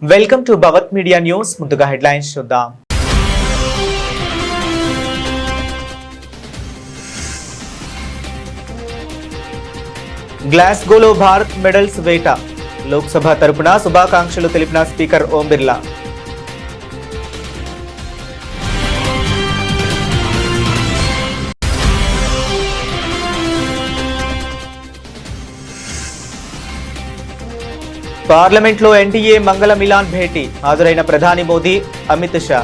Welcome to Bhavat media news. ముందుగా headlines చూద్దాం. గ్లాస్గోలో భారత్ మెడల్స్ వేట. లోక్సభ తరపున శుభాకాంక్షలు తెలిపిన స్పీకర్ ఓం బిర్లా. పార్లమెంట్లో ఎన్డీఏ మంగళ మిలాన్ భేటీ. హాజరైన ప్రధాని మోదీ, అమిత్ షా.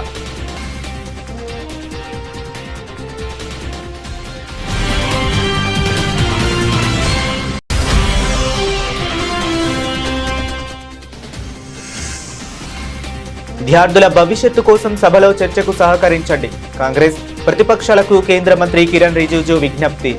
విద్యార్థుల భవిష్యత్తు కోసం సభలో చర్చకు సహకరించండి. కాంగ్రెస్ ప్రతిపక్షాలకు కేంద్ర మంత్రి కిరణ్ రిజిజు విజ్ఞప్తి.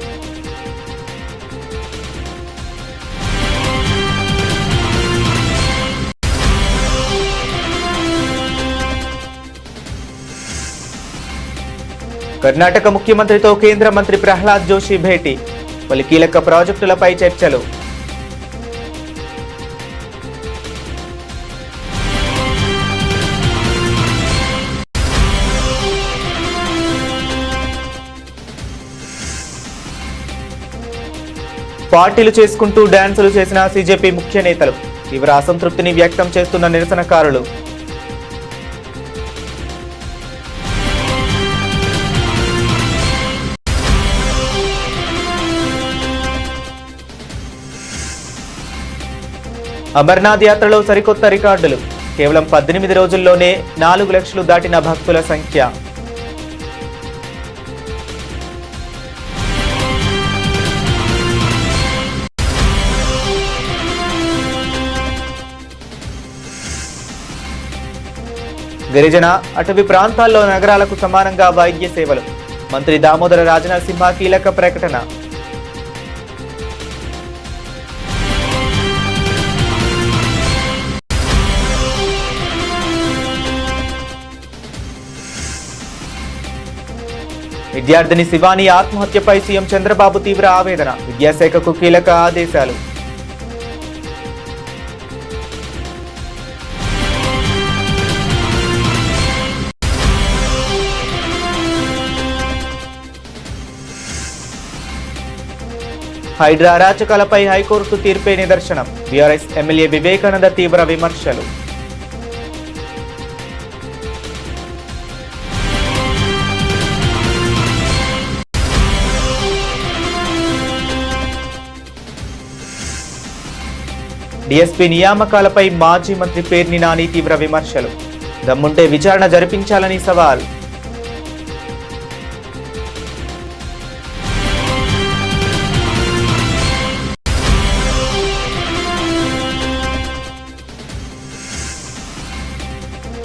కర్ణాటక ముఖ్యమంత్రితో కేంద్ర మంత్రి ప్రహ్లాద్ జోషి భేటీ. పలు కీలక ప్రాజెక్టులపై చర్చలు. పార్టీలు చేసుకుంటూ డాన్సులు చేసిన సీజేపీ ముఖ్య నేతలు. తీవ్ర అసంతృప్తిని వ్యక్తం చేస్తున్న నిరసనకారులు. అమర్నాథ్ యాత్రలో సరికొత్త రికార్డులు. కేవలం 18 రోజుల్లోనే 4 లక్షలు దాటిన భక్తుల సంఖ్య. గిరిజన అటవీ ప్రాంతాల్లో నగరాలకు సమానంగా వైద్య సేవలు. మంత్రి దామోదర రాజనరసింహ కీలక ప్రకటన. విద్యార్థిని శివాని ఆత్మహత్యపై సీఎం చంద్రబాబు తీవ్ర ఆవేదన. విద్యాశాఖకు కీలక ఆదేశాలు. హైడ్రా అరాచకాలపై హైకోర్టు తీర్పే నిదర్శనం. బీఆర్ఎస్ ఎమ్మెల్యే వివేకానంద తీవ్ర విమర్శలు. డీఎస్పీ నియామకాలపై మాజీ మంత్రి పేర్ని నాని తీవ్ర విమర్శలు. దమ్ముంటే విచారణ జరిపించాలని సవాల్.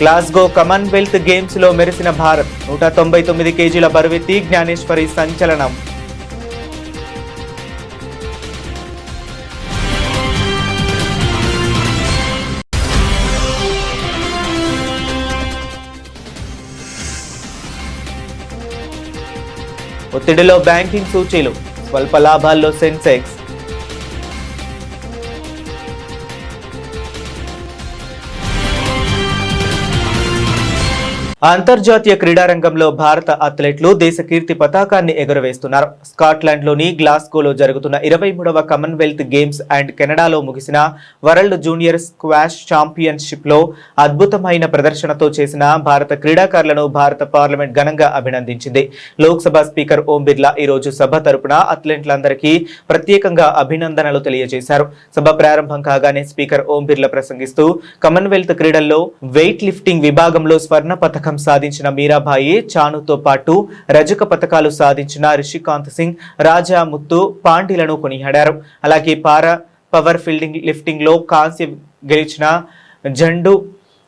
గ్లాస్గో కామన్వెల్త్ గేమ్స్ లో మెరిసిన భారత్. 199 కేజీల బరువెత్తి జ్ఞానేశ్వరి సంచలనం. ఒత్తిడిలో బ్యాంకింగ్ సూచీలు. స్వల్ప లాభాల్లో సెన్సెక్స్. అంతర్జాతీయ క్రీడారంగంలో భారత అథ్లెట్లు దేశ కీర్తి పతాకాన్ని ఎగురవేస్తున్నారు. స్కాట్లాండ్లోని గ్లాస్గోలో జరుగుతున్న 23వ కామన్వెల్త్ గేమ్స్ అండ్ కెనడాలో ముగిసిన వరల్డ్ జూనియర్ స్క్వాష్ ఛాంపియన్షిప్లో అద్భుతమైన ప్రదర్శనతో చేసిన భారత క్రీడాకారులను భారత పార్లమెంట్ ఘనంగా అభినందించింది. లోక్సభ స్పీకర్ ఓం బిర్లా ఈ రోజు సభ తరపున అథ్లెట్లందరికీ ప్రత్యేకంగా అభినందనలు తెలియజేశారు. సభ ప్రారంభం కాగానే స్పీకర్ ఓం బిర్లా ప్రసంగిస్తూ కామన్వెల్త్ క్రీడల్లో వెయిట్ లిఫ్టింగ్ విభాగంలో స్వర్ణ పతకం సాధించిన మీరాబాయి చానుతో పాటు రజక పతకాలు సాధించిన రిషికాంత్ సింగ్, రాజా ముత్తు పాండ్యలను కొనియాడారు. అలాగే పవర్ లిఫ్టింగ్ లో కాంస్య గెలిచిన జండు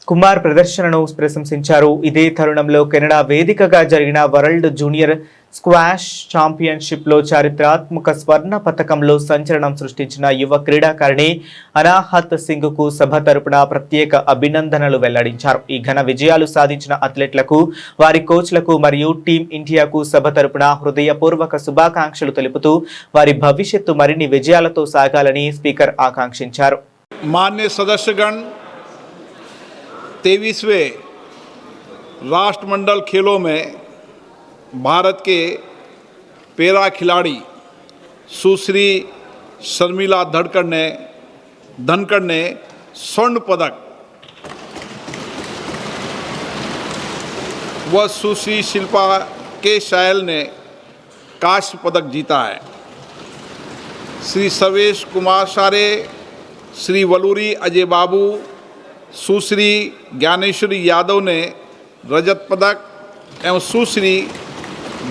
కుమార్ ప్రదర్శనను ప్రశంసించారు. ఇదే తరుణంలో కెనడా వేదికగా జరిగిన వరల్డ్ జూనియర్ స్క్వాష్ ఛాంపియన్షిప్ లో చారిత్రాత్మక స్వర్ణ పతకంలో సంచలనం సృష్టించిన యువ క్రీడాకారిణి అనాహత్ సింగ్ కు సభ తరపున ప్రత్యేక అభినందనలు వెల్లడించారు. ఈ ఘన విజయాలు సాధించిన అథ్లెట్లకు, వారి కోచ్లకు మరియు టీం ఇండియాకు సభ తరపున హృదయపూర్వక శుభాకాంక్షలు తెలుపుతూ వారి భవిష్యత్తు మరిన్ని విజయాలతో సాగాలని స్పీకర్ ఆకాంక్షించారు. మాన్య సదస్యగణ 23वें राष्ट्रमंडल खेलों में भारत के पैरा खिलाड़ी सुश्री शर्मिला धनखड़ ने स्वर्ण पदक व सुश्री शिल्पा के शायल ने कांस्य पदक जीता है। श्री सर्वेश कुमार सारे, श्री वलूरी अजय बाबू, सुश्री ज्ञानेश्वरी यादव ने रजत पदक एवं सुश्री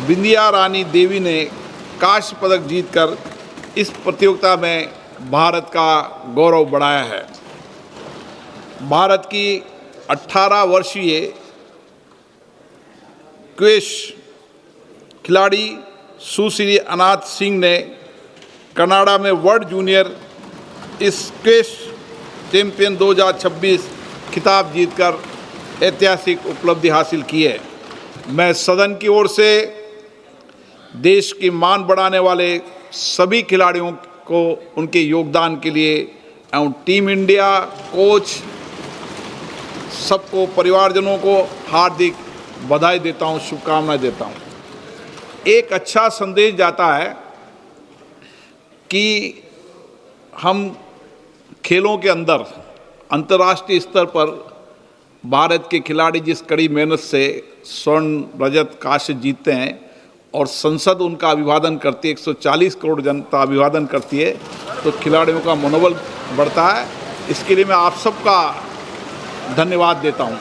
बिंदिया रानी देवी ने कांस्य पदक जीतकर इस प्रतियोगिता में भारत का गौरव बढ़ाया है। भारत की 18 वर्षीय क्वेश खिलाड़ी सुश्री अनाथ सिंह ने कनाडा में वर्ल्ड जूनियर स्क्वैश चैंपियन 2026 खिताब जीतकर ऐतिहासिक उपलब्धि हासिल की है। मैं सदन की ओर से देश की मान बढ़ाने वाले सभी खिलाड़ियों को उनके योगदान के लिए एवं टीम इंडिया कोच सबको, परिवारजनों को हार्दिक बधाई देता हूं, शुभकामनाएं देता हूं। एक अच्छा संदेश जाता है कि हम खेलों के अंदर अंतर्राष्ट्रीय स्तर पर भारत के खिलाड़ी जिस कड़ी मेहनत से स्वर्ण, रजत, कांस्य जीतते हैं और संसद उनका अभिवादन करती है, 140 करोड़ जनता अभिवादन करती है, तो खिलाड़ियों का मनोबल बढ़ता है। इसके लिए मैं आप सबका धन्यवाद देता हूं।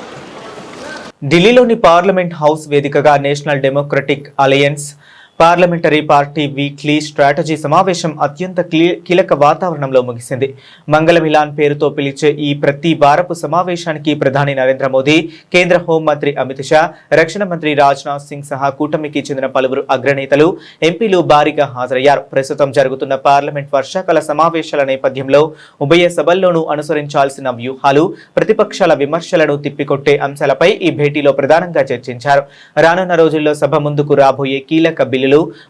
ఢిల్లీలోని పార్లమెంట్ హౌస్ వేదికగా national democratic alliance parliamentary party weekly strategy సమావేశం అత్యంత కీలక వాతావరణంలో ముగిసింది. మంగళమిలాన్ పేరుతో పిలిచే ఈ ప్రతి వారపు సమావేశానికి ప్రధాని నరేంద్ర మోదీ, కేంద్ర హోంమంత్రి అమిత్ షా, రక్షణ మంత్రి రాజ్నాథ్ సింగ్ సహా కూటమికి చెందిన పలువురు అగ్రనేతలు, ఎంపీలు భారీగా హాజరయ్యారు. ప్రస్తుతం జరుగుతున్న పార్లమెంట్ వర్షాకాల సమావేశాల నేపథ్యంలో ఉభయ సభల్లోనూ అనుసరించాల్సిన వ్యూహాలు, ప్రతిపక్షాల విమర్శలను తిప్పికొట్టే అంశాలపై ఈ భేటీలో ప్రధానంగా చర్చించారు. రానున్న రోజుల్లో సభ ముందుకు రాబోయే కీలక బిల్లులు,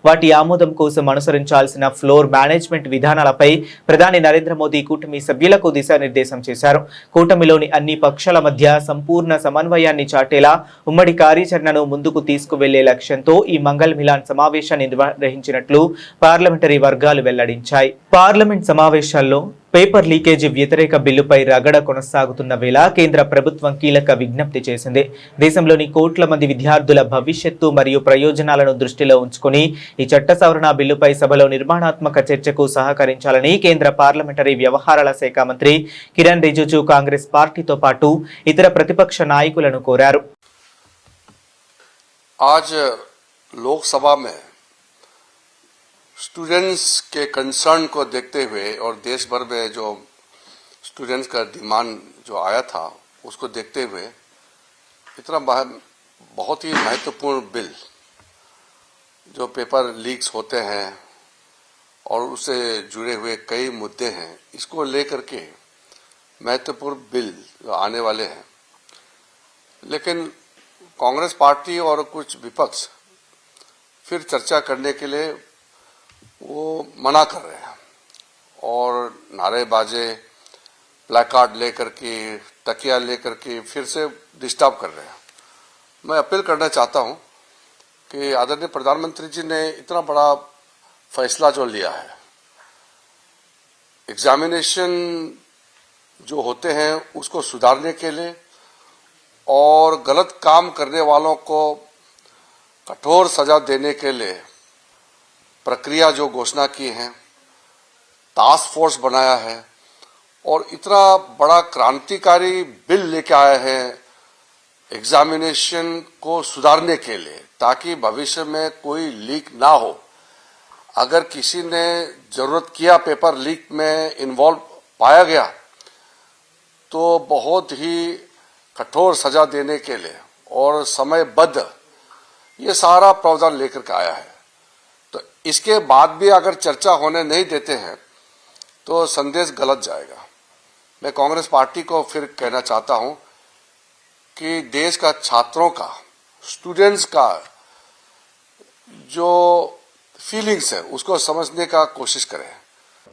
వాటి ఆమోదం కోసం అనుసరించాల్సిన ఫ్లోర్ మేనేజ్మెంట్ విధానాలపై ప్రధాని నరేంద్ర మోదీ కూటమి సభ్యులకు దిశానిర్దేశం చేశారు. కూటమిలోని అన్ని పక్షాల మధ్య సంపూర్ణ సమన్వయాన్ని చాటేలా ఉమ్మడి కార్యాచరణను ముందుకు తీసుకువెళ్లే లక్ష్యంతో ఈ మంగళ్ మిలాన్ సమావేశాన్ని నిర్వహించినట్లు పార్లమెంటరీ వర్గాలు వెల్లడించాయి. పార్లమెంట్ సమావేశాల్లో పేపర్ లీకేజీ వ్యతిరేక బిల్లుపై రగడ కొనసాగుతున్న వేళ కేంద్ర ప్రభుత్వం కీలక విజ్ఞప్తి చేసింది. దేశంలోని కోట్ల మంది విద్యార్థుల భవిష్యత్తు మరియు ప్రయోజనాలను దృష్టిలో ఉంచుకుని ఈ చట్ట సవరణ బిల్లుపై సభలో నిర్మాణాత్మక చర్చకు సహకరించాలని కేంద్ర పార్లమెంటరీ వ్యవహారాల శాఖ మంత్రి కిరణ్ రిజిజు కాంగ్రెస్ పార్టీతో పాటు ఇతర ప్రతిపక్ష నాయకులను కోరారు. आज लोकसभा में स्टूडेंट्स के कंसर्न को देखते हुए और देश भर में जो स्टूडेंट्स का डिमांड जो आया था उसको देखते हुए इतना बहुत ही महत्वपूर्ण बिल जो पेपर लीक्स होते हैं और उससे जुड़े हुए कई मुद्दे हैं, इसको लेकर के महत्वपूर्ण बिल जो आने वाले हैं, लेकिन कांग्रेस पार्टी और कुछ विपक्ष फिर चर्चा करने के लिए वो मना कर रहे हैं और नारेबाजे, प्लेकार्ड लेकर के, तकिया लेकर के फिर से डिस्टर्ब कर रहे हैं। मैं अपील करना चाहता हूं कि आदरणीय प्रधानमंत्री जी ने इतना बड़ा फैसला जो लिया है, एग्जामिनेशन जो होते हैं उसको सुधारने के लिए और गलत काम करने वालों को कठोर सजा देने के लिए प्रक्रिया जो घोषणा की है, टास्क फोर्स बनाया है और इतना बड़ा क्रांतिकारी बिल लेके आया है एग्जामिनेशन को सुधारने के लिए, ताकि भविष्य में कोई लीक ना हो। अगर किसी ने जरूरत किया, पेपर लीक में इन्वॉल्व पाया गया, तो बहुत ही कठोर सजा देने के लिए और समयबद्ध ये सारा प्रावधान लेकर के आया है। तो इसके बाद भी अगर चर्चा होने नहीं देते हैं तो संदेश गलत जाएगा। मैं कांग्रेस पार्टी को फिर कहना चाहता हूं कि देश का छात्रों का, स्टूडेंट्स का जो फीलिंग्स है उसको समझने का कोशिश करें।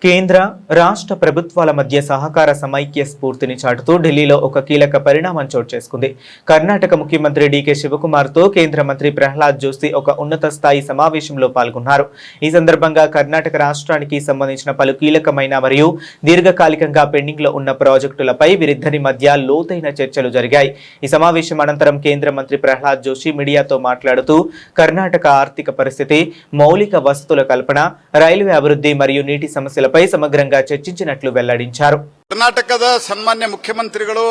కేంద్ర రాష్ట్ర ప్రభుత్వాల మధ్య సహకార సమైక్య స్ఫూర్తిని చాటుతూ ఢిల్లీలో ఒక కీలక పరిణామం చోటు చేసుకుంది. కర్ణాటక ముఖ్యమంత్రి డీకే శివకుమార్తో కేంద్ర మంత్రి ప్రహ్లాద్ జోషి ఒక ఉన్నత స్థాయి సమావేశంలో పాల్గొన్నారు. ఈ సందర్భంగా కర్ణాటక రాష్ట్రానికి సంబంధించిన పలు కీలకమైన మరియు దీర్ఘకాలికంగా పెండింగ్ లో ఉన్న ప్రాజెక్టులపై వీరిద్దరి మధ్య లోతైన చర్చలు జరిగాయి. ఈ సమావేశం అనంతరం కేంద్ర మంత్రి ప్రహ్లాద్ జోషి మీడియాతో మాట్లాడుతూ కర్ణాటక ఆర్థిక పరిస్థితి, మౌలిక వసతుల కల్పన, రైల్వే అభివృద్ధి మరియు నీటి సమస్యల పై సమగ్రంగా చర్చించినట్లు వెల్లడించారు. ಕರ್ನಾಟಕದ ಸನ್ಮಾನ್ಯ ಮುಖ್ಯಮಂತ್ರಿಗಳು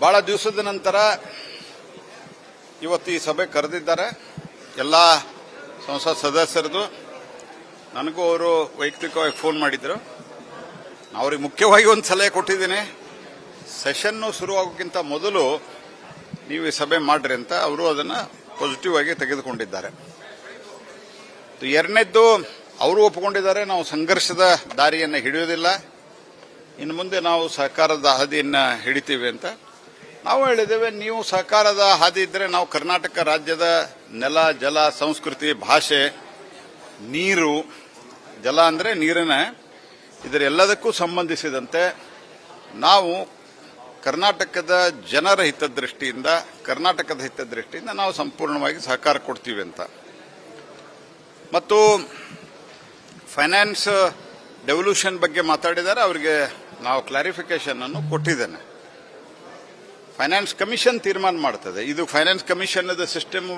ಬಹಳ ದಿವಸದ ನಂತರ ಇವತ್ತು ಈ ಸಭೆ ಕರೆದಿದ್ದಾರೆ. ಎಲ್ಲ ಸಂಸತ್ ಸದಸ್ಯರದು ನನಗೂ ಅವರು ವೈಯಕ್ತಿಕವಾಗಿ ಫೋನ್ ಮಾಡಿದ್ರು. ಅವ್ರಿಗೆ ಮುಖ್ಯವಾಗಿ ಒಂದು ಸಲಹೆ ಕೊಟ್ಟಿದ್ದೀನಿ, ಸೆಷನ್ನು ಶುರುವಾಗೋಕ್ಕಿಂತ ಮೊದಲು ನೀವು ಈ ಸಭೆ ಮಾಡ್ರಿ ಅಂತ. ಅವರು ಅದನ್ನು ಪಾಸಿಟಿವ್ ಆಗಿ ತೆಗೆದುಕೊಂಡಿದ್ದಾರೆ. ಎರಡನೇದ್ದು, ಅವರು ಒಪ್ಪಿಕೊಂಡಿದ್ದಾರೆ, ನಾವು ಸಂಘರ್ಷದ ದಾರಿಯನ್ನು ಹಿಡಿಯೋದಿಲ್ಲ, ಇನ್ನು ಮುಂದೆ ನಾವು ಸಹಕಾರದ ಹಾದಿಯನ್ನು ಹಿಡಿತೀವಿ ಅಂತ. ನಾವು ಹೇಳಿದ್ದೇವೆ, ನೀವು ಸಹಕಾರದ ಹಾದಿ ಇದ್ದರೆ ನಾವು ಕರ್ನಾಟಕ ರಾಜ್ಯದ ನೆಲ, ಜಲ, ಸಂಸ್ಕೃತಿ, ಭಾಷೆ, ನೀರು, ಜಲ ಅಂದರೆ ನೀರಿನ, ಇದರೆಲ್ಲದಕ್ಕೂ ಸಂಬಂಧಿಸಿದಂತೆ ನಾವು ಕರ್ನಾಟಕದ ಜನರ ಹಿತದೃಷ್ಟಿಯಿಂದ, ಕರ್ನಾಟಕದ ಹಿತದೃಷ್ಟಿಯಿಂದ ನಾವು ಸಂಪೂರ್ಣವಾಗಿ ಸಹಕಾರ ಕೊಡ್ತೀವಿ ಅಂತ. ಮತ್ತು ಫೈನಾನ್ಸ್ ಡೆವಲ್ಯೂಷನ್ ಬಗ್ಗೆ ಮಾತಾಡಿದ್ದಾರೆ. ಅವರಿಗೆ ನಾವು ಕ್ಲಾರಿಫಿಕೇಶನ್ ಅನ್ನು ಕೊಟ್ಟಿದ್ದೇನೆ. ಫೈನಾನ್ಸ್ ಕಮಿಷನ್ ತೀರ್ಮಾನ ಮಾಡ್ತದೆ. ಇದು ಫೈನಾನ್ಸ್ ಕಮಿಷನ್ ಸಿಸ್ಟಮ್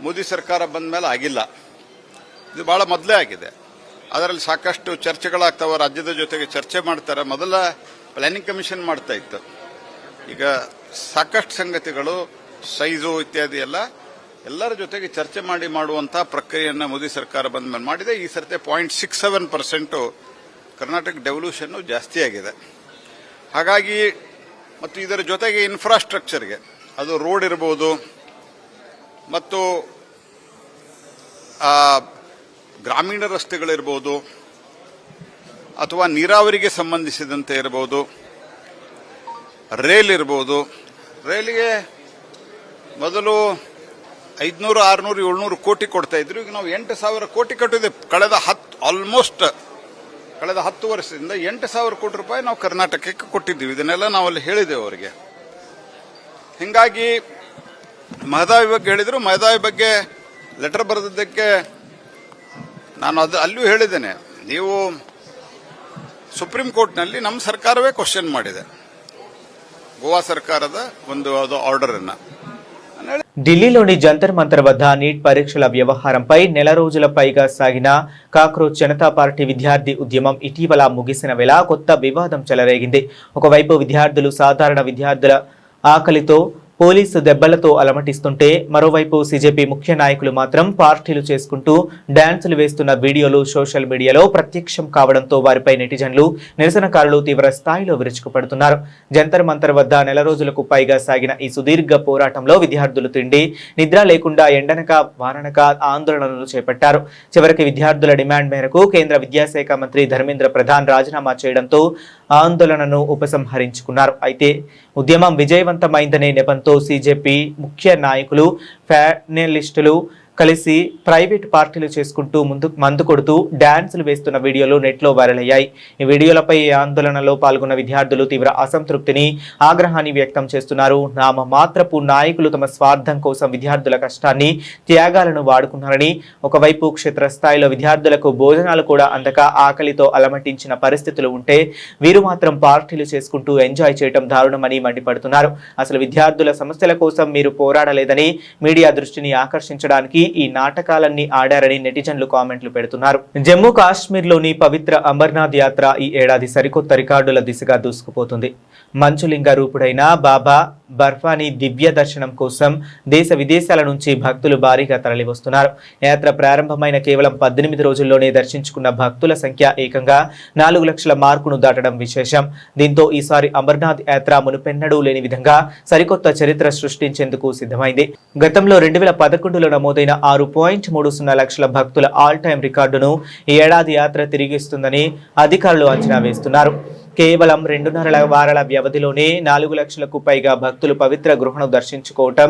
ಮೋದಿ ಸರ್ಕಾರ ಬಂದ ಮೇಲೆ ಆಗಿಲ್ಲ, ಇದು ಬಹಳ ಮೊದಲೇ ಆಗಿದೆ. ಅದರಲ್ಲಿ ಸಾಕಷ್ಟು ಚರ್ಚೆಗಳಾಗ್ತಾವೆ, ರಾಜ್ಯದ ಜೊತೆಗೆ ಚರ್ಚೆ ಮಾಡ್ತಾರೆ. ಮೊದಲ ಪ್ಲಾನಿಂಗ್ ಕಮಿಷನ್ ಮಾಡ್ತಾ ಇತ್ತು. ಈಗ ಸಾಕಷ್ಟು ಸಂಗತಿಗಳು, ಸೈಜು ಇತ್ಯಾದಿ ಎಲ್ಲರ ಜೊತೆಗೆ ಚರ್ಚೆ ಮಾಡಿ ಮಾಡುವಂತಹ ಪ್ರಕ್ರಿಯೆಯನ್ನು ಮೋದಿ ಸರ್ಕಾರ ಬಂದ ಮೇಲೆ ಮಾಡಿದೆ. ಈ ಸರ್ತಿ 0.67% ಕರ್ನಾಟಕ ಡೆವಲ್ಯೂಷನ್ ಜಾಸ್ತಿ ಆಗಿದೆ. ಹಾಗಾಗಿ ಮತ್ತು ಇದರ ಜೊತೆಗೆ ಇನ್ಫ್ರಾಸ್ಟ್ರಕ್ಚರ್ಗೆ, ಅದು ರೋಡ್ ಇರಬಹುದು ಮತ್ತು ಗ್ರಾಮೀಣ ರಸ್ತೆಗಳಿರಬಹುದು ಅಥವಾ ನೀರಾವರಿಗೆ ಸಂಬಂಧಿಸಿದಂತೆ ಇರಬಹುದು, ರೇಲ್ ಇರಬಹುದು. ರೈಲಿಗೆ ಮೊದಲು 500, 600, 700 ಕೋಟಿ ಕೊಡ್ತಾ ಇದ್ರು. ಈಗ ನಾವು 8,000 ಕೋಟಿ ಕಟ್ಟಿದ್ದೇವೆ. ಕಳೆದ 10 ವರ್ಷದಿಂದ 8,000 ಕೋಟಿ ರೂಪಾಯಿ ನಾವು ಕರ್ನಾಟಕಕ್ಕೆ ಕೊಟ್ಟಿದ್ದೀವಿ. ಇದನ್ನೆಲ್ಲ ನಾವಲ್ಲಿ ಹೇಳಿದ್ದೇವೆ ಅವರಿಗೆ. ಹಿಂಗಾಗಿ ಮಹದಾಯಿ ಬಗ್ಗೆ ಹೇಳಿದ್ರು. ಮಹದಾಯಿ ಬಗ್ಗೆ ಲೆಟರ್ ಬರೆದಿದ್ದಕ್ಕೆ ನಾನು ಅಲ್ಲೂ ಹೇಳಿದ್ದೇನೆ, ನೀವು ಸುಪ್ರೀಂ ಕೋರ್ಟ್ನಲ್ಲಿ ನಮ್ಮ ಸರ್ಕಾರವೇ ಕ್ವಶನ್ ಮಾಡಿದೆ ಗೋವಾ ಸರ್ಕಾರದ ಒಂದು ಆರ್ಡರ್ ಅನ್ನ. ఢిల్లీలోని జంతర్ మంతర్ వద్ద నీట్ పరీక్షల వ్యవహారంపై నెల రోజుల పైగా సాగిన కాక్రోచ్ జనతా పార్టీ విద్యార్థి ఉద్యమం ఇటీవల ముగిసిన వేళ కొత్త వివాదం చెలరేగింది. ఒకవైపు విద్యార్థులు సాధారణ విద్యార్థుల ఆకలితో, పోలీసు దెబ్బలతో అలమటిస్తుంటే, మరోవైపు సీజేపీ ముఖ్య నాయకులు మాత్రం పార్టీలు చేసుకుంటూ డాన్సులు వేస్తున్న వీడియోలు సోషల్ మీడియాలో ప్రత్యక్షం కావడంతో వారిపై నెటిజన్లు, నిరసనకారులు తీవ్ర స్థాయిలో విరుచుకుపడుతున్నారు. జంతర్ మంతర్ వద్ద నెల రోజులకు పైగా సాగిన ఈ సుదీర్ఘ పోరాటంలో విద్యార్థులు తిండి, నిద్ర లేకుండా ఎండనక వాననక ఆందోళనలు చేపట్టారు. చివరికి విద్యార్థుల డిమాండ్ మేరకు కేంద్ర విద్యాశాఖ మంత్రి ధర్మేంద్ర ప్రధాన్ రాజీనామా చేయడంతో ఆందోళనను ఉపసంహరించుకున్నారు. అయితే ఉద్యమం విజయవంతమైందనే నెపంతో సీజేపీ ముఖ్య నాయకులు, ప్యానెలిస్టులు కలిసి ప్రైవేట్ పార్టీలు చేసుకుంటూ మందు కొడుతూ డాన్సులు వేస్తున్న వీడియోలు నెట్లో వైరల్ అయ్యాయి. ఈ వీడియోలపై ఆందోళనలో పాల్గొన్న విద్యార్థులు తీవ్ర అసంతృప్తిని, ఆగ్రహాన్ని వ్యక్తం చేస్తున్నారు. నామమాత్రపు నాయకులు తమ స్వార్థం కోసం విద్యార్థుల కష్టాన్ని, త్యాగాలను వాడుకున్నారని, ఒకవైపు క్షేత్రస్థాయిలో విద్యార్థులకు భోజనాలు కూడా అందక ఆకలితో అలమటించిన పరిస్థితులు ఉంటే వీరు మాత్రం పార్టీలు చేసుకుంటూ ఎంజాయ్ చేయడం దారుణమని మండిపడుతున్నారు. అసలు విద్యార్థుల సమస్యల కోసం మీరు పోరాడలేదని, మీడియా దృష్టిని ఆకర్షించడానికి ఈ నాటకాలన్నీ ఆడారని నెటిజన్లు కామెంట్లు పెడుతున్నారు. జమ్మూ కాశ్మీర్లోని పవిత్ర అమర్నాథ్ యాత్ర ఈ ఏడాది సరికొత్త రికార్డుల దిశగా దూసుకుపోతుంది. మంచులింగ రూపుడైన బాబా బర్ఫానీ దివ్య దర్శనం కోసం దేశ విదేశాల నుంచి భక్తులు భారీగా తరలివస్తున్నారు. యాత్ర ప్రారంభమైన కేవలం 18 రోజుల్లోనే దర్శించుకున్న భక్తుల సంఖ్య ఏకంగా 4 లక్షల మార్కును దాటడం విశేషం. దీంతో ఈసారి అమర్నాథ్ యాత్ర మునుపెన్నడూ లేని విధంగా సరికొత్త చరిత్ర సృష్టించేందుకు సిద్ధమైంది. గతంలో 2011లో నమోదైన 6.30 లక్షల భక్తుల ఆల్ టైమ్ రికార్డును ఈ ఏడాది యాత్ర తిరిగిస్తుందని అధికారులు అంచనా వేస్తున్నారు. కేవలం 2.5 వారాల వ్యవధిలోనే 4 లక్షలకు పైగా భక్తులు పవిత్ర గృహను దర్శించుకోవటం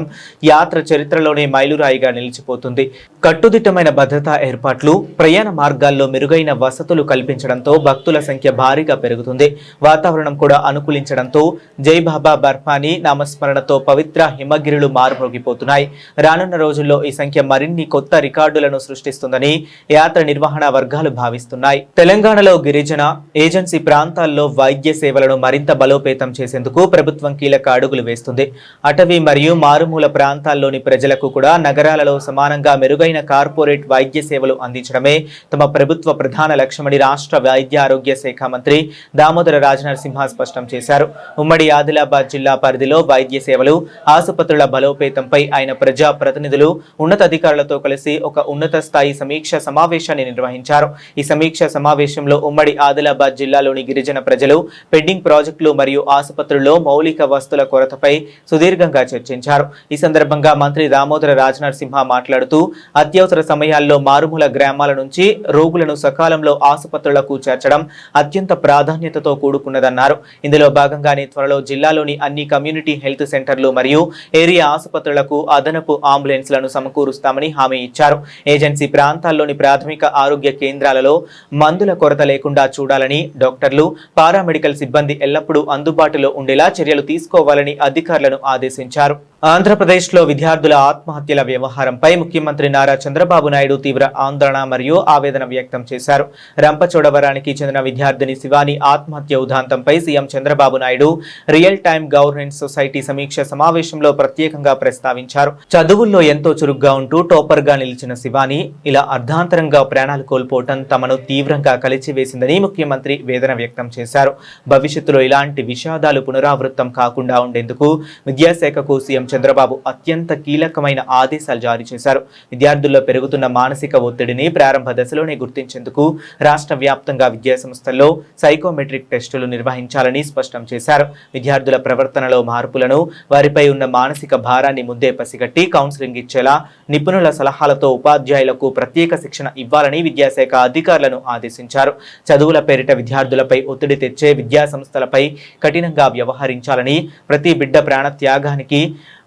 యాత్ర చరిత్రలోనే మైలురాయిగా నిలిచిపోతుంది. కట్టుదిట్టమైన భద్రతా ఏర్పాట్లు, ప్రయాణ మార్గాల్లో మెరుగైన వసతులు కల్పించడంతో భక్తుల సంఖ్య భారీగా పెరుగుతుంది. వాతావరణం కూడా అనుకూలించడంతో జై బాబా బర్ఫానీ నామస్మరణతో పవిత్ర హిమగిరులు మారుమోగిపోతున్నాయి. రానున్న రోజుల్లో ఈ సంఖ్య మరిన్ని కొత్త రికార్డులను సృష్టిస్తుందని యాత్ర నిర్వహణ వర్గాలు భావిస్తున్నాయి. తెలంగాణలో గిరిజన ఏజెన్సీ ప్రాంతాల్లో వైద్య సేవలను మరింత బలోపేతం చేసేందుకు ప్రభుత్వం కీలక అడుగులు వేస్తుంది. అటవీ మరియు మారుమూల ప్రాంతాల్లోని ప్రజలకు కూడా నగరాలలో సమానంగా మెరుగైన కార్పొరేట్ వైద్య సేవలు అందించడమే తమ ప్రభుత్వ ప్రధాన లక్ష్యమని రాష్ట్ర వైద్య ఆరోగ్య శాఖ మంత్రి దామోదర రాజనరసింహ స్పష్టం చేశారు. ఉమ్మడి ఆదిలాబాద్ జిల్లా పరిధిలో వైద్య సేవలు, ఆసుపత్రుల బలోపేతంపై ఆయన ప్రజా ప్రతినిధులు, ఉన్నతాధికారులతో కలిసి ఒక ఉన్నత స్థాయి సమీక్ష సమావేశాన్ని నిర్వహించారు. ఈ సమీక్ష సమావేశంలో ఉమ్మడి ఆదిలాబాద్ జిల్లాలోని గిరిజన ప్రజలు, పెండింగ్ ప్రాజెక్టులు మరియు ఆసుపత్రుల్లో మౌలిక వస్తువుల కొరతపై సుదీర్ఘంగా చర్చించారు. ఈ సందర్భంగా మంత్రి దామోదర రాజనరసింహ మాట్లాడుతూ అత్యవసర సమయాల్లో మారుమూల గ్రామాల నుంచి రోగులను సకాలంలో ఆసుపత్రులకు చేర్చడం అత్యంత ప్రాధాన్యతతో కూడుకున్నదన్నారు. ఇందులో భాగంగానే త్వరలో జిల్లాలోని అన్ని కమ్యూనిటీ హెల్త్ సెంటర్లు మరియు ఏరియా ఆసుపత్రులకు అదనపు అంబులెన్స్లను సమకూరుస్తామని హామీ ఇచ్చారు. ఏజెన్సీ ప్రాంతాల్లోని ప్రాథమిక ఆరోగ్య కేంద్రాలలో మందుల కొరత లేకుండా చూడాలని, డాక్టర్లు, పారామెడికల్ సిబ్బంది ఎల్లప్పుడూ అందుబాటులో ఉండేలా చర్యలు తీసుకోవాలని అధికారులను ఆదేశించారు. ఆంధ్రప్రదేశ్లో విద్యార్థుల ఆత్మహత్యల వ్యవహారంపై ముఖ్యమంత్రి నారా చంద్రబాబు నాయుడు తీవ్ర ఆందోళన మరియు ఆవేదన వ్యక్తం చేశారు. రంపచోడవరానికి చెందిన విద్యార్థిని శివాని ఆత్మహత్య ఉదాంతంపై CM Chandrababu Naidu real time governance society సమీక్ష సమావేశంలో ప్రత్యేకంగా ప్రస్తావించారు. చదువుల్లో ఎంతో చురుగ్గా ఉంటూ టాపర్ గా నిలిచిన శివాని ఇలా అర్ధాంతరంగా ప్రాణాలు కోల్పోవటం తమను తీవ్రంగా కలిచివేసిందని ముఖ్యమంత్రి వేదన వ్యక్తం చేశారు. భవిష్యత్తులో ఇలాంటి విషాదాలు పునరావృతం కాకుండా ఉండేందుకు విద్యాశాఖకు సీఎం చంద్రబాబు అత్యంత కీలకమైన ఆదేశాలు జారీ చేశారు. విద్యార్థుల్లో పెరుగుతున్న మానసిక ఒత్తిడిని ప్రారంభ దశలోనే గుర్తించేందుకు రాష్ట్ర వ్యాప్తంగా విద్యాసంస్థల్లో సైకోమెట్రిక్ టెస్టులు నిర్వహించాలని స్పష్టం చేశారు. విద్యార్థుల ప్రవర్తనలో మార్పులను, వారిపై ఉన్న మానసిక భారాన్ని ముందే పసిగట్టి కౌన్సిలింగ్ ఇచ్చేలా నిపుణుల సలహాలతో ఉపాధ్యాయులకు ప్రత్యేక శిక్షణ ఇవ్వాలని విద్యాశాఖ అధికారులను ఆదేశించారు. చదువుల పేరిట విద్యార్థులపై ఒత్తిడి తెచ్చే విద్యాసంస్థలపై కఠినంగా వ్యవహరించాలని, ప్రతి బిడ్డ ప్రాణ త్యాగానికి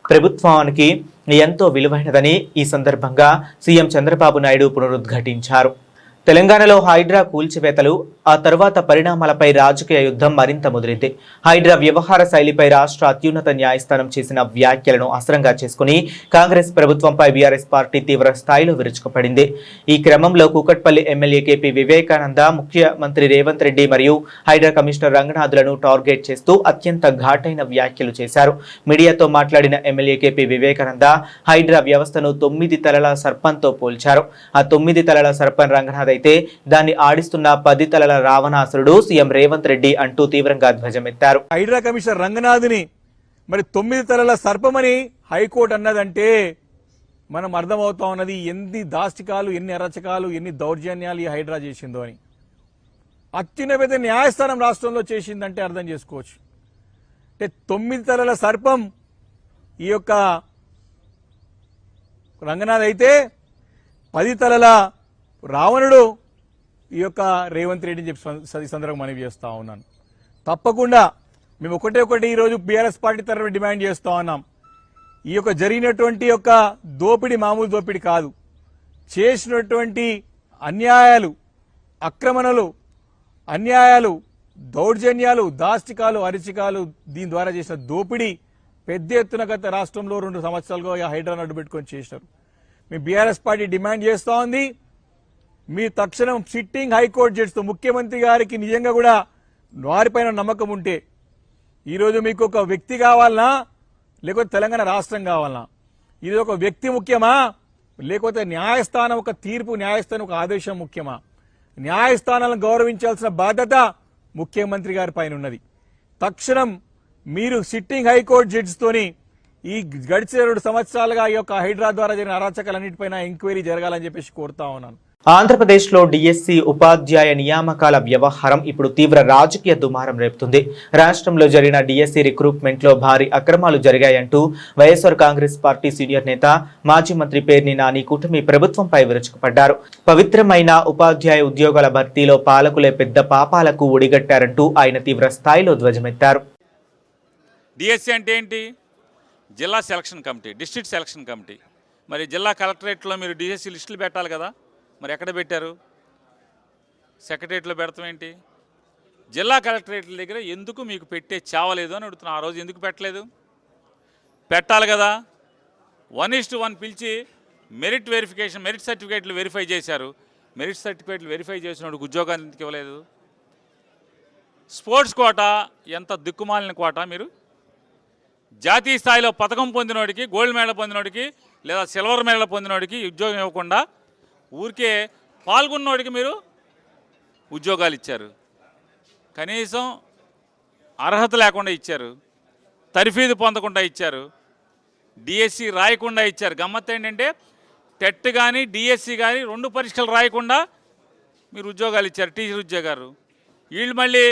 ప్రభుత్వానికి ఎంతో విలువైనదని ఈ సందర్భంగా సీఎం చంద్రబాబు నాయుడు పునరుద్ఘాటించారు. తెలంగాణలో హైడ్రా కూల్చివేతలు, ఆ తర్వాత పరిణామాలపై రాజకీయ యుద్ధం మరింత ముదిరింది. హైడ్రా వ్యవహార శైలిపై రాష్ట్ర అత్యున్నత న్యాయస్థానం చేసిన వ్యాఖ్యలను అస్త్రంగా చేసుకుని కాంగ్రెస్ ప్రభుత్వంపై బీఆర్ఎస్ పార్టీ తీవ్ర స్థాయిలో విరుచుకుపడింది. ఈ క్రమంలో కూకట్పల్లి ఎమ్మెల్యే కేపీ వివేకానంద, ముఖ్యమంత్రి రేవంత్ రెడ్డి మరియు హైడ్రా కమిషనర్ రంగనాథులను టార్గెట్ చేస్తూ అత్యంత ఘాటైన వ్యాఖ్యలు చేశారు. మీడియాతో మాట్లాడిన ఎమ్మెల్యే కేపీ వివేకానంద హైడ్రా వ్యవస్థను 9 తలల సర్పంతో పోల్చారు. ఆ 9 తలల సర్పం రంగనాథ్ అయితే దాన్ని ఆడిస్తున్న 10 తలల రావణాసురుడు సీఎం రేవంత్ రెడ్డి అంటూ తీవ్రంగా ధ్వజమెత్తారు. హైడ్రా కమిషనర్ రంగనాథ్ని మరి 9 తలల సర్పమని హైకోర్టు అన్నదంటే మనం అర్థమవుతా ఉన్నది ఎన్ని దాష్టికాలు, ఎన్ని అరచకాలు, ఎన్ని దౌర్జన్యాలు ఈ హైడ్రా చేసిందో అని. అత్యున్నత న్యాయస్థానం రాష్ట్రంలో చేసిందంటే అర్థం చేసుకోవచ్చు. అంటే 9 తలల సర్పం ఈ యొక్క రంగనాథ్ అయితే 10 తలల రావణుడు ఈ యొక్క రేవంత్ రెడ్డిని చెప్పి సందర్భంగా మనవి చేస్తా ఉన్నాను. తప్పకుండా మేము ఒకటి ఈరోజు బీఆర్ఎస్ పార్టీ తరఫున డిమాండ్ చేస్తా ఉన్నాం. ఈ యొక్క జరిగినటువంటి యొక్క దోపిడీ మామూలు దోపిడీ కాదు. చేసినటువంటి అన్యాయాలు, అక్రమణలు, అన్యాయాలు, దౌర్జన్యాలు, దాష్టికాలు, అరిచికాలు, దీని ద్వారా చేసిన దోపిడీ పెద్ద ఎత్తున గత రాష్ట్రంలో 2 సంవత్సరాలుగా హైడ్రా అడ్డు పెట్టుకొని చేశారు. మేము బీఆర్ఎస్ పార్టీ డిమాండ్ చేస్తా ఉంది, మీ తక్షణం సిట్టింగ్ హైకోర్టు జడ్జితో ముఖ్యమంత్రి గారికి నిజంగా కూడా వారిపైన నమ్మకం ఉంటే ఈరోజు మీకు ఒక వ్యక్తి కావాలనా లేకపోతే తెలంగాణ రాష్ట్రం కావాలనా? ఇది ఒక వ్యక్తి ముఖ్యమా లేకపోతే న్యాయస్థానం ఒక తీర్పు, న్యాయస్థానం ఒక ఆదేశం ముఖ్యమా? న్యాయస్థానాలను గౌరవించాల్సిన బాధ్యత ముఖ్యమంత్రి గారి పైన ఉన్నది. తక్షణం మీరు సిట్టింగ్ హైకోర్టు జడ్జితోని ఈ గడిచిన 2 సంవత్సరాలుగా ఈ యొక్క హైడ్రా ద్వారా జరిగిన అరాచకాలన్నింటిపైన ఎంక్వైరీ జరగాలని చెప్పేసి కోరుతా ఉన్నాను. ఆంధ్రప్రదేశ్లో డిఎస్సి ఉపాధ్యాయ నియామకాల వ్యవహారం ఇప్పుడు తీవ్ర రాజకీయ దుమారం రేపుతుంది. రాష్ట్రంలో జరిగిన డిఎస్సి రిక్రూట్మెంట్లో భారీ అక్రమాలు జరిగాయంటూ వైఎస్ఆర్ కాంగ్రెస్ పార్టీ సీనియర్ నేత మాజీ మంత్రి పేర్ని నాని కూటమి ప్రభుత్వంపై విరుచుకుపడ్డారు. పవిత్రమైన ఉపాధ్యాయ ఉద్యోగాల భర్తీలో పాలకులే పెద్ద పాపాలకు ఒడిగట్టారంటూ ఆయన తీవ్ర స్థాయిలో ధ్వజమెత్తారు. డిఎస్సి అంటే ఏంటి? జిల్లా selection committee, district selection committee. మరి జిల్లా కలెక్టరేట్లో మీరు డిఎస్సి లిస్టులు పెట్టాలి కదా, మరి ఎక్కడ పెట్టారు? సెక్రటరియట్లో పెడతాం ఏంటి? జిల్లా కలెక్టరేట్ల దగ్గర ఎందుకు మీకు పెట్టే చావలేదు అని అడుగుతున్నా. ఆ రోజు ఎందుకు పెట్టలేదు? పెట్టాలి కదా. 1:1 పిలిచి మెరిట్ వెరిఫికేషన్, మెరిట్ సర్టిఫికేట్లు వెరిఫై చేశారు. మెరిట్ సర్టిఫికేట్లు వెరిఫై చేసినోడికి ఉద్యోగాలు ఎందుకు ఇవ్వలేదు? స్పోర్ట్స్ కోటా ఎంత దిక్కుమాలిన కోటా. మీరు జాతీయ స్థాయిలో పథకం పొందినోడికి, గోల్డ్ మెడల్ పొందినోడికి లేదా సిల్వర్ మెడల్ పొందినోడికి ఉద్యోగం ఇవ్వకుండా ఊరికే పాల్గొన్నోడికి మీరు ఉద్యోగాలు ఇచ్చారు. కనీసం అర్హత లేకుండా ఇచ్చారు, తర్ఫీదు పొందకుండా ఇచ్చారు, డిఎస్సి రాయకుండా ఇచ్చారు. గమ్మత్ ఏంటంటే టెట్ కానీ డిఎస్సి కానీ 2 పరీక్షలు రాయకుండా మీరు ఉద్యోగాలు ఇచ్చారు, టీచర్ ఉద్యోగాలు. వీళ్ళు మళ్ళీ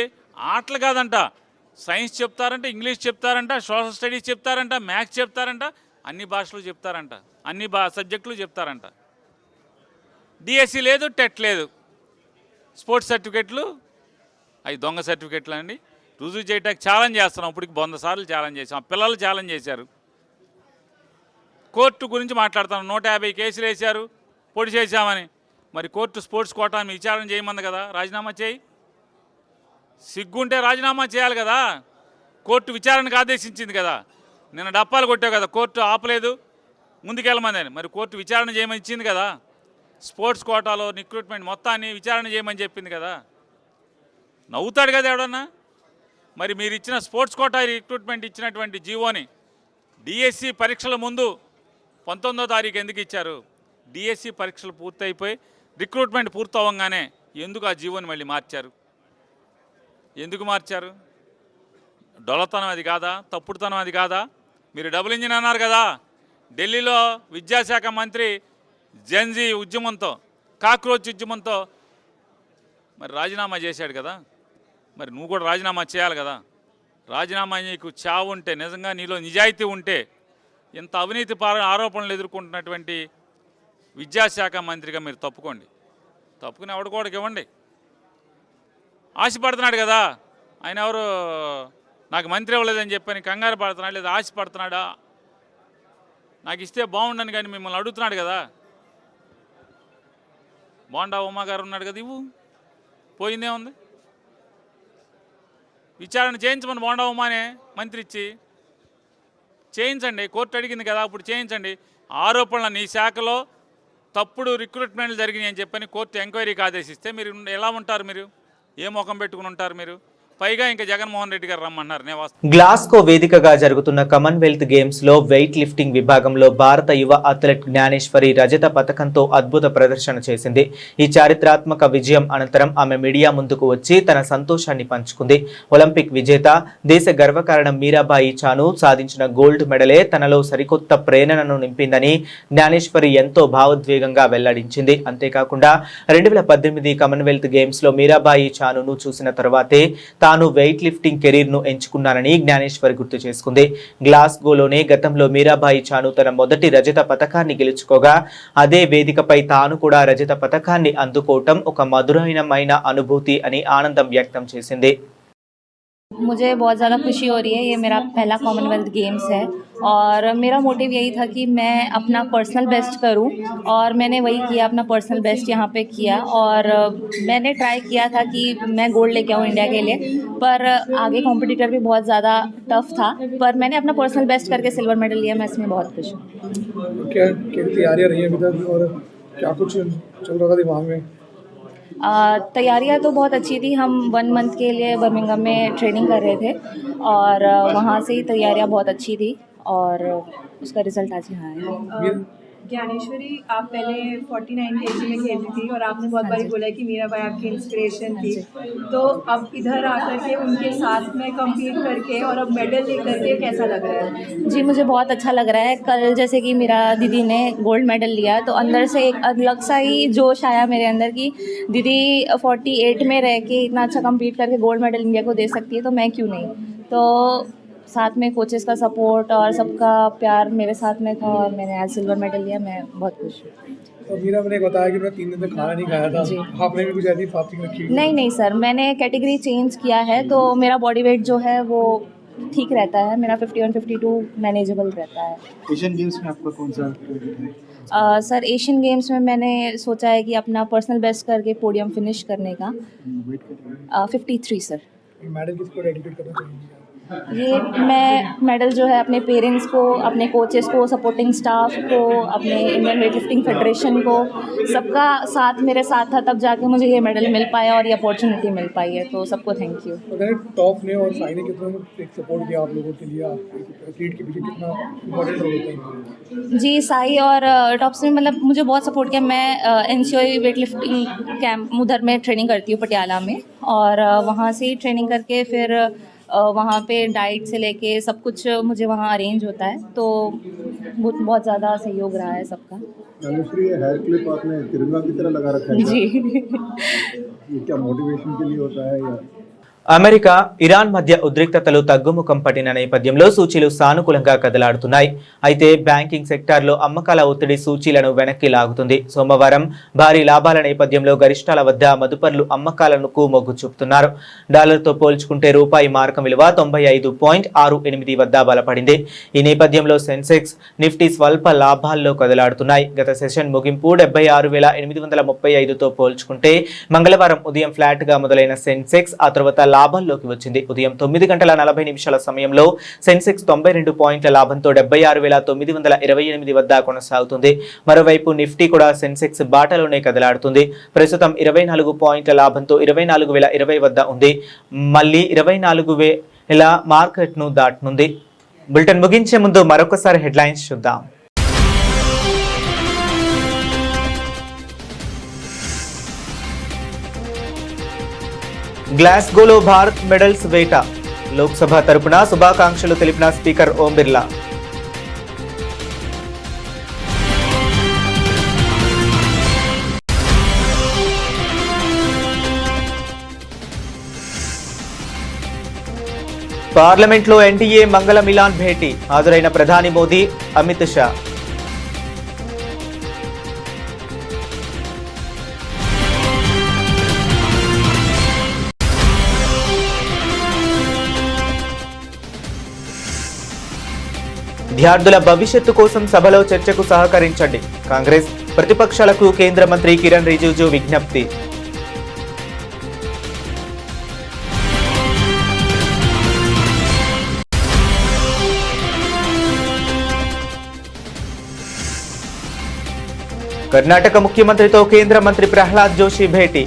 ఆటలు కాదంట, సైన్స్ చెప్తారంట, ఇంగ్లీష్ చెప్తారంట, సోషల్ స్టడీస్ చెప్తారంట, మ్యాథ్స్ చెప్తారంట, అన్ని భాషలు చెప్తారంట, అన్ని సబ్జెక్టులు చెప్తారంట. డిఎస్సి లేదు, టెట్ లేదు, స్పోర్ట్స్ సర్టిఫికెట్లు అవి దొంగ సర్టిఫికెట్లు అండి. రుజువు చేయటానికి ఛాలెంజ్ చేస్తున్నాం. ఇప్పటికి 100 సార్లు ఛాలెంజ్ చేసాం. పిల్లలు ఛాలెంజ్ చేశారు. కోర్టు గురించి మాట్లాడుతున్నాం. 150 కేసులు వేశారు, పొడి చేశామని. మరి కోర్టు స్పోర్ట్స్ కోటాను విచారణ చేయమంది కదా, రాజీనామా చేయి. సిగ్గుంటే రాజీనామా చేయాలి కదా. కోర్టు విచారణకు ఆదేశించింది కదా. నిన్న డప్పాలు కొట్టావు కదా, కోర్టు ఆపలేదు, ముందుకెళ్ళమందని. మరి కోర్టు విచారణ చేయమని ఇచ్చింది కదా. స్పోర్ట్స్ కోటాలో రిక్రూట్మెంట్ మొత్తాన్ని విచారణ చేయమని చెప్పింది కదా. నవ్వుతాడు కదా ఎవడన్నా. మరి మీరు ఇచ్చిన స్పోర్ట్స్ కోటా రిక్రూట్మెంట్ ఇచ్చినటువంటి జీవోని డిఎస్సి పరీక్షల ముందు 19వ తారీఖు ఎందుకు ఇచ్చారు? డిఎస్సి పరీక్షలు పూర్తయిపోయి రిక్రూట్మెంట్ పూర్తవగానే ఎందుకు ఆ జీవోని మళ్ళీ మార్చారు? ఎందుకు మార్చారు? డొల్లతనం అది కాదా? తప్పుడుతనం అది కాదా? మీరు డబుల్ ఇంజిన్ అన్నారు కదా. ఢిల్లీలో విద్యాశాఖ మంత్రి జెన్జీ ఉద్యమంతో, కాక్రోచ్ ఉద్యమంతో మరి రాజీనామా చేశాడు కదా. మరి నువ్వు కూడా రాజీనామా చేయాలి కదా. రాజీనామా నీకు చావు ఉంటే, నిజంగా నీలో నిజాయితీ ఉంటే, ఇంత అవినీతి ఆరోపణలు ఎదుర్కొంటున్నటువంటి విద్యాశాఖ మంత్రిగా మీరు తప్పుకోండి. తప్పుకుని ఎవడుకోవడానికి ఇవ్వండి. ఆశపడుతున్నాడు కదా ఆయన. ఎవరు నాకు మంత్రి ఇవ్వలేదని చెప్పని కంగారు పడుతున్నాడు, లేదా ఆశపడుతున్నాడా? నాకు ఇస్తే బాగుండని కానీ మిమ్మల్ని అడుగుతున్నాడు కదా. బోండా ఉమా గారు ఉన్నాడు కదా, ఇవ్వు, పోయిందే ఉంది. విచారణ చేయించమని బోండా ఉమానే మంత్రి ఇచ్చి చేయించండి. కోర్టు అడిగింది కదా, అప్పుడు చేయించండి. ఆరోపణలు నీ శాఖలో తప్పుడు రిక్రూట్మెంట్లు జరిగినాయి అని చెప్పని కోర్టు ఎంక్వైరీకి ఆదేశిస్తే మీరు ఎలా ఉంటారు? మీరు ఏ ముఖం పెట్టుకుని ఉంటారు? మీరు పైగా ఇంకా జగన్మోహన్ రెడ్డి గారు రమ్మన్నారు. గ్లాస్గో వేదికగా జరుగుతున్న కామన్వెల్త్ గేమ్స్ లో వెయిట్ లిఫ్టింగ్ విభాగంలో భారత యువ అథ్లెట్ జ్ఞానేశ్వరి రజత పతకంతో అద్భుత ప్రదర్శన చేసింది. ఈ చారిత్రాత్మక విజయం అనంతరం ఆమె మీడియా ముందుకు వచ్చి తన సంతోషాన్ని పంచుకుంది. ఒలింపిక్ విజేత, దేశ గర్వకారణం మీరాబాయి చాను సాధించిన గోల్డ్ మెడలే తనలో సరికొత్త ప్రేరణను నింపిందని జ్ఞానేశ్వరి ఎంతో భావోద్వేగంగా వెల్లడించింది. అంతేకాకుండా 2018 కామన్వెల్త్ గేమ్స్ లో మీరాబాయి చానును చూసిన తర్వాతే తాను వెయిట్ లిఫ్టింగ్ కెరీర్ ను ఎంచుకున్నానని జ్ఞానేశ్వరి గుర్తు చేసుకుంది. గ్లాస్గోలోనే గతంలో మీరాబాయి చాను తన మొదటి రజత పతకాన్ని గెలుచుకోగా అదే వేదికపై తాను కూడా రజత పతకాన్ని అందుకోవటం ఒక మధురమైన అనుభూతి అని ఆనందం వ్యక్తం చేసింది. मुझे बहुत ज़्यादा खुशी हो रही है. ये मेरा पहला कॉमनवेल्थ गेम्स है और मेरा मोटिव यही था कि मैं अपना पर्सनल बेस्ट करूं और मैंने वही किया, अपना पर्सनल बेस्ट यहाँ पे किया. और मैंने ट्राई किया था कि मैं गोल्ड लेके आऊँ इंडिया के लिए, पर आगे कॉम्पिटिटर भी बहुत ज़्यादा टफ था, पर मैंने अपना पर्सनल बेस्ट करके सिल्वर मेडल लिया. मैं इसमें बहुत खुश हूँ. क्या तैयारियाँ रही हैं अभी तक और क्या कुछ चल रहा था दिमाग में? तैयारियां तो बहुत अच्छी थी. हम 1 मंथ के लिए बर्मिंघम में ट्रेनिंग कर रहे थे और वहाँ से ही तैयारियां बहुत अच्छी थी और उसका रिजल्ट आज यहाँ है. ज्ञानेश्वरी, आप पहले 49 केजी में खेलती थी और आपने बहुत बारी बोला कि मीराबाई आपकी इंस्पिरेशन थी, तो अब इधर आकर के उनके साथ में कम्पीट करके और अब मेडल लेकर के कैसा लग रहा है? जी मुझे बहुत अच्छा लग रहा है। कल जैसे कि मेरा दीदी ने गोल्ड मेडल लिया तो अंदर से एक अलग सा ही जोश आया मेरे अंदर कि दीदी 48 में रह के इतना अच्छा कम्पीट करके गोल्ड मेडल इंडिया को दे सकती है तो मैं क्यों नहीं। तो साथ में कोचेस का सपोर्ट और सबका प्यार मेरे साथ में था और मैंने आज सिल्वर मेडल लिया। मैं बहुत खुश हूँ। तो मीरा ने बताया कि मैं 3 दिन तक खाना नहीं खाया था, आपने भी कुछ ऐसी फास्टिंग रखी? नहीं सर, मैंने कैटेगरी चेंज किया है तो मेरा बॉडी वेट जो है वो ठीक रहता है। मेरा 51 52 मैनेजेबल रहता है। एशियन गेम्स में आपका कौन सा सर एशियन गेम्स में मैंने सोचा है कि अपना पर्सनल बेस्ट करके पोडियम फिनिश करने का 53 सर। मेडल किसको डेडिकेट करना चाहिए? ये मैं मेडल जो है अपने पेरेंट्स को, अपने कोचेस को, सपोर्टिंग स्टाफ को, अपने इंडियन वेट लिफ्टिंग फेडरेशन को, सबका साथ मेरे साथ था तब जाके मुझे ये मेडल मिल पाया और ये अपॉर्चुनिटी मिल पाई है, तो सबको थैंक यू। टॉप ने और साई ने कितना सपोर्ट किया आप लोगों के लिए, एथलीट के पीछे कितना इम्पोर्टेंट रोल होता है? जी साई और टॉप्स ने मतलब मुझे बहुत सपोर्ट किया। मैं एनसीओई वेट लिफ्टिंग कैंप उधर में ट्रेनिंग करती हूँ पटियाला में, और वहाँ से ही ट्रेनिंग करके फिर वहाँ पे डाइट से लेके सब कुछ मुझे वहाँ अरेंज होता है, तो बहुत ज़्यादा सहयोग रहा है सबका। हेयर क्लिप आपने तिरंगा की तरह लगा रखा है जी ये क्या मोटिवेशन के लिए होता है या? అమెరికా ఇరాన్ మధ్య ఉద్రిక్తతలు తగ్గుముఖం పట్టిన నేపథ్యంలో సూచీలు సానుకూలంగా కదలాడుతున్నాయి. అయితే బ్యాంకింగ్ సెక్టార్లో అమ్మకాల ఒత్తిడి సూచీలను వెనక్కి లాగుతుంది. సోమవారం భారీ లాభాల నేపథ్యంలో గరిష్టాల వద్ద మదుపర్లు అమ్మకాలకు మొగ్గు చూపుతున్నారు. డాలర్తో పోల్చుకుంటే రూపాయి మారకం విలువ 95.68 వద్ద బలపడింది. ఈ నేపథ్యంలో సెన్సెక్స్, నిఫ్టీ స్వల్ప లాభాల్లో కదలాడుతున్నాయి. గత సెషన్ ముగింపు 76,835తో పోల్చుకుంటే మంగళవారం ఉదయం ఫ్లాట్ గా మొదలైన సెన్సెక్స్ ఆ తర్వాత లాభాల్లోకి వచ్చింది. ఉదయం 9:40 సమయంలో సెన్సెక్స్ 92 పాయింట్ల లాభంతో 76,928 వద్ద కొనసాగుతుంది. మరోవైపు నిఫ్టీ కూడా సెన్సెక్స్ బాటలోనే కదలాడుతుంది. ప్రస్తుతం 24 పాయింట్ల లాభంతో 24,020 వద్ద ఉంది. మళ్ళీ 24,000 మార్కెట్ ను దాటనుంది. బులెటిన్ ముగించే ముందు మరొకసారి హెడ్లైన్స్ చూద్దాం. గ్లాస్గోలో భారత్ మెడల్స్ వేట. లోక్సభ తరపున శుభాకాంక్షలు తెలిపిన స్పీకర్ ఓం బిర్లా. పార్లమెంట్లో ఎన్డీఏ మంగళ మిలాన్ భేటీ. హాజరైన ప్రధాని మోదీ, అమిత్ షా. విద్యార్థుల భవిష్యత్తు కోసం సభలో చర్చకు సహకరించండి. కాంగ్రెస్, ప్రతిపక్షాలకు కేంద్ర మంత్రి కిరణ్ రిజిజు విజ్ఞప్తి. కర్ణాటక ముఖ్యమంత్రితో కేంద్ర మంత్రి ప్రహ్లాద్ జోషి భేటీ.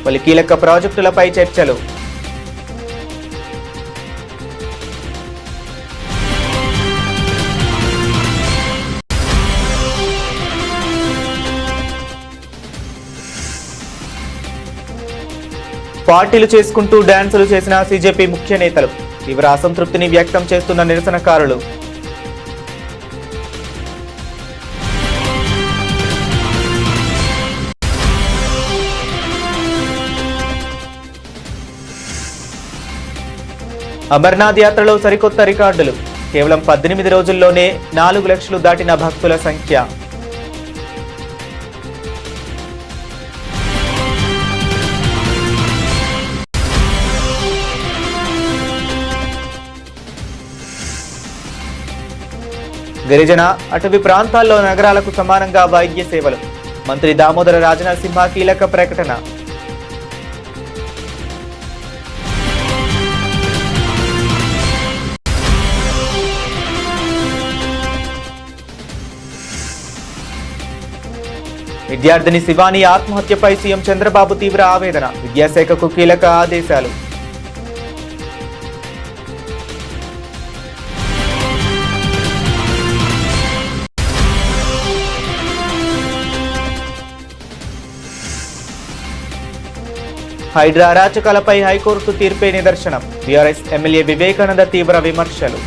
పలు కీలక ప్రాజెక్టులపై చర్చలు. పార్టీలు చేసుకుంటూ డాన్సులు చేసిన సీజేపీ ముఖ్య నేతలు. తీవ్ర అసంతృప్తిని వ్యక్తం చేస్తున్న నిరసనకారులు. అమర్నాథ్ యాత్రలో సరికొత్త రికార్డులు. కేవలం 18 రోజుల్లోనే 4 లక్షలు దాటిన భక్తుల సంఖ్య. గిరిజన, అటవీ ప్రాంతాల్లో నగరాలకు సమానంగా వైద్య సేవలు. మంత్రి దామోదర రాజనరసింహ కీలక ప్రకటన. విద్యార్థిని శివాని ఆత్మహత్యపై సీఎం చంద్రబాబు తీవ్ర ఆవేదన. విద్యాశాఖకు కీలక ఆదేశాలు. హైడ్రా అరాచకాలపై హైకోర్టు తీర్పే నిదర్శనం. టీఆర్ఎస్ ఎమ్మెల్యే వివేకానంద తీవ్ర విమర్శలు.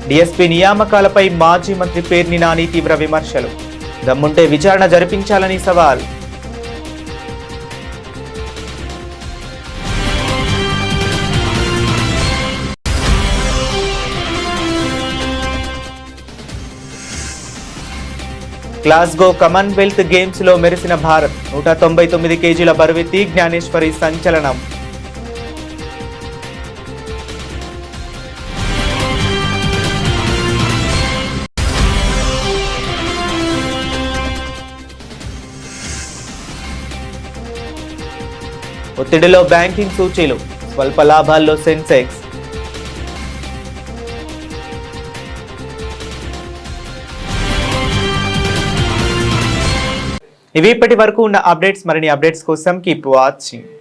డీఎస్పీ నియామకాలపై మాజీ మంత్రి పేర్ని నాని తీవ్ర విమర్శలు. దమ్ముంటే విచారణ జరిపించాలని సవాల్. గ్లాస్గో కామన్వెల్త్ గేమ్స్ లో మెరిసిన భారత్. 199 కేజీల బరువెత్తి జ్ఞానేశ్వరి సంచలనం. ఒత్తిడిలో బ్యాంకింగ్ సూచీలు. స్వల్ప లాభాల్లో సెన్సెక్స్. ఇవి ఇప్పటి వరకు ఉన్న అప్డేట్స్. మరిన్ని అప్డేట్స్ కోసం కీప్ వాచింగ్.